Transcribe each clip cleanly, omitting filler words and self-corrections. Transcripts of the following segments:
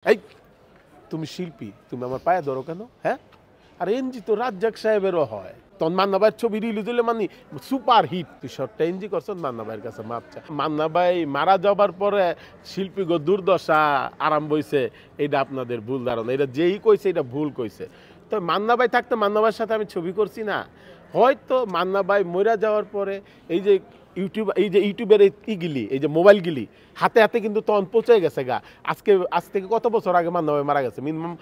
এই তুমি শিল্পী, তুমি আমার পায়ে ধরো কেন? হ্যাঁ, আর এনজি তো রাজ্জাক সাহেবেরও হয়। তখন মান্না ভাইয়ের ছবি রিলিজ হলে মানে সুপার হিট। তুই শর্টটা এনজি করছো, মান্না ভাইয়ের কাছে মাপ চা। মান্না ভাই মারা যাবার পরে শিল্পী গো দুর্দশা আরম্ভ হয়েছে, এটা আপনাদের ভুল ধারণা। এটা যেই কইছে এটা ভুল কইছে। তো মান্না ভাই থাকতে মান্না ভাইয়ের সাথে আমি ছবি করছি না। হয়তো মান্না ভাই মরে যাওয়ার পরে এই যে ইউটিউবের ইগিলি, এই যে মোবাইল গিলি হাতে হাতে কিন্তু তখন পৌঁছে গেছে গা। আজ থেকে কত বছর আগে মান্না ভাই মারা গেছে? মিনিমাম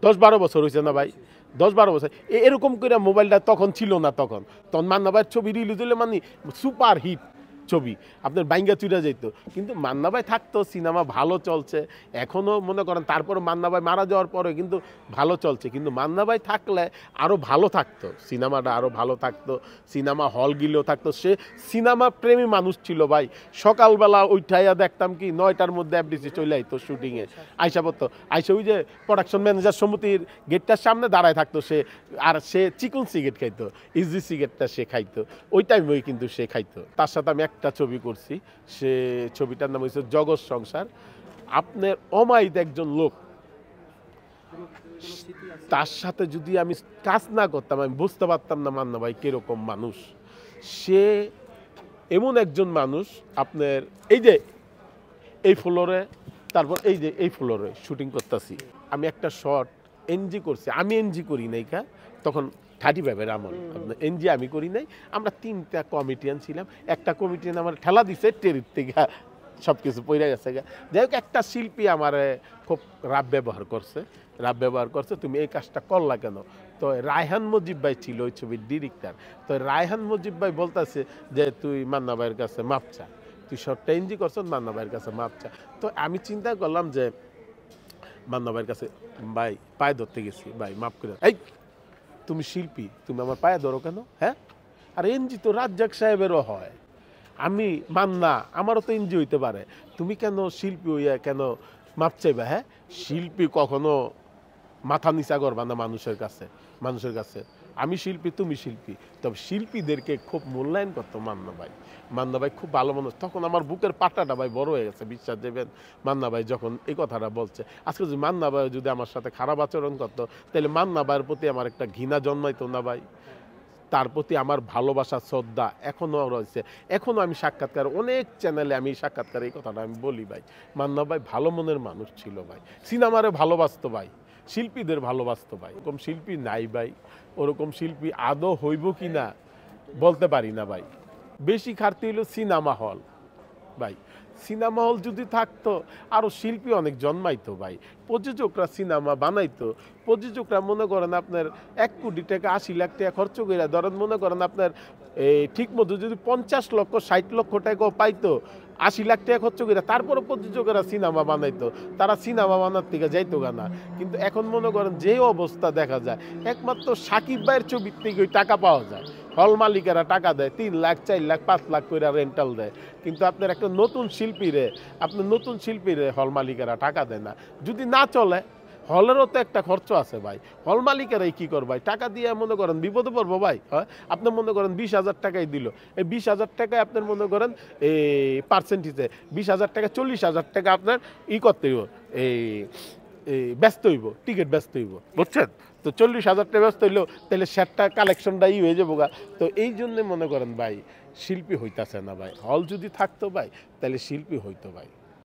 10-12 বছর হয়েছে না ভাই? 10-12 বছর। এরকম করে মোবাইলটা তখন ছিল না। তখন মান্না ভাইয়ের ছবি রিলিজ হলে মানে সুপার হিট ছবি, আপনার বাইঙ্গা চুরা যেত। কিন্তু মান্না ভাই থাকতো, সিনেমা ভালো চলছে এখনও মনে করেন। তারপরে মান্না ভাই মারা যাওয়ার পরে কিন্তু ভালো চলছে। কিন্তু মান্না ভাই থাকলে আরও ভালো থাকতো, সিনেমাটা আরও ভালো থাকতো, সিনেমা হলগুলো থাকতো। সে সিনেমা প্রেমী মানুষ ছিল ভাই। সকালবেলা উঠাইয়া দেখতাম কি 9টার মধ্যে এফডিসি চলে আইতো শুটিংয়ে, আইসা পড়তো। আইসা ওই যে প্রোডাকশন ম্যানেজার সমিতির গেটটার সামনে দাঁড়ায় থাকতো সে, আর সে চিকন সিগারেট খাইতো, ইজি সিগারেটটা সে খাইতো। ওই টাইমেই কিন্তু সে খাইতো। তার সাথে আমি একটা ছবি করছি, সে ছবিটার নাম হচ্ছে জগৎ সংসার। আপনার অমায়িক একজন লোক, তার সাথে যদি আমি কাজ না করতাম আমি বুঝতে পারতাম না মান্না ভাই কিরকম মানুষ। সে এমন একজন মানুষ, আপনার এই যে এই ফ্লোরে, তারপর এই যে এই ফ্লোরে শুটিং করতেছি আমি, একটা শর্ট এনজি করছি। আমি এনজি করি নাই কা, তখন 35-এর আমল। আপনার এনজি আমি করি নাই। আমরা 3টা কমিটিয়ান ছিলাম। একটা কমিটিয়ান আমার ঠেলা দিছে টেরির থেকে, সব কিছু পইরা গেছে গা। যাই হোক, একটা শিল্পী আমার খুব রাব ব্যবহার করছে, তুমি এই কাজটা করলা কেন? তো রায়হান মুজিব ভাই ছিল ওই ছবির ডিরেক্টর। তো রায়হান মুজিব ভাই বলতেছে যে তুই মান্না ভাইয়ের কাছে মাপ চা, তুই শর্টটা এনজি করছো, মান্না ভাইয়ের কাছে মাপ চা। তো আমি চিন্তা করলাম যে মান্না ভাইয়ের কাছে ভাই পায়ে ধরতে গেছি, ভাই মাপ করে। এই তুমি শিল্পী, তুমি আমার পায়ে ধরো কেন? হ্যাঁ, আর এনজি তো রাজ্জাক সাহেবেরও হয়। আমি মান্না, আমারও তো এনজি হইতে পারে। তুমি কেন শিল্পী হইয়া কেন মাপ চাইবা? হ্যাঁ, শিল্পী কখনো মাথা নিচা করবা না মানুষের কাছে। আমি শিল্পী, তুমি শিল্পী। তবে শিল্পীদেরকে খুব মূল্যায়ন করতো মান্না ভাই খুব ভালো মানুষ। তখন আমার বুকের পাটাটা ভাই বড় হয়ে গেছে, বিশ্বাস দেবেন। মান্না ভাই যখন এই কথাটা বলছে, আজকে যদি মান্না ভাই যদি আমার সাথে খারাপ আচরণ করতো, তাহলে মান্না ভাইয়ের প্রতি আমার একটা ঘৃণা জন্মাইতো না ভাই? তার প্রতি আমার ভালোবাসা, শ্রদ্ধা এখনও রয়েছে। এখনও আমি সাক্ষাৎকার, অনেক চ্যানেলে আমি সাক্ষাৎকার এই কথাটা আমি বলি ভাই, মান্না ভাই ভালো মনের মানুষ ছিল ভাই। সিনেমারে ভালোবাসতো ভাই, শিল্পীদের ভালোবাসতো ভাই। ওরকম শিল্পী নাই ভাই, ওরকম শিল্পী আদৌ হইব কি না বলতে পারি না ভাই। বেশি খাটতে হইল সিনেমা হল ভাই। সিনেমা হল যদি থাকতো আরও শিল্পী অনেক জন্মাইতো ভাই। প্রযোজকরা সিনেমা বানাইতো। প্রযোজকরা মনে করেন আপনার 1 কোটি টাকা 80 লাখ টাকা খরচ করে ধরেন, মনে করেন আপনার এই ঠিক মতো যদি 50 লক্ষ 60 লক্ষ টাকাও পাইতো, 80 লাখ টাকা খরচ করে, তারপরে প্রযোজকেরা সিনেমা বানাইতো। তারা সিনেমা বানার থেকে যাইতো না। কিন্তু এখন মনে করেন যে অবস্থা দেখা যায়, একমাত্র সাকিব ভাইয়ের ছবির থেকে ওই টাকা পাওয়া যায়। হল মালিকেরা টাকা দেয় 3 লাখ 4 লাখ 5 লাখ করে রেন্টাল দেয়। কিন্তু আপনার একটা নতুন শিল্পীরে হল মালিকেরা টাকা দেয় না। যদি না চলে, হলেরও তো একটা খরচ আছে ভাই। হল মালিকেরাই কী করবে ভাই? টাকা দিয়ে মনে করেন বিপদে পড়বো ভাই। হয় আপনার মনে করেন 20,000 টাকাই দিল, এই 20,000 টাকায় আপনার মনে করেন এই পার্সেন্টেজে 20,000 টাকা 40,000 টাকা আপনার করতে হইব, এই ব্যস্ত হইব, টিকিট ব্যস্ত হইব, বুঝছেন? তো 40,000 টাকা ব্যস্ত হইলেও তাহলে শেয়ারটা কালেকশনটাই হয়ে যাবো গা। তো এই জন্যে মনে করেন ভাই শিল্পী হইতাছে না ভাই। হল যদি থাকতো ভাই তাহলে শিল্পী হইতো ভাই।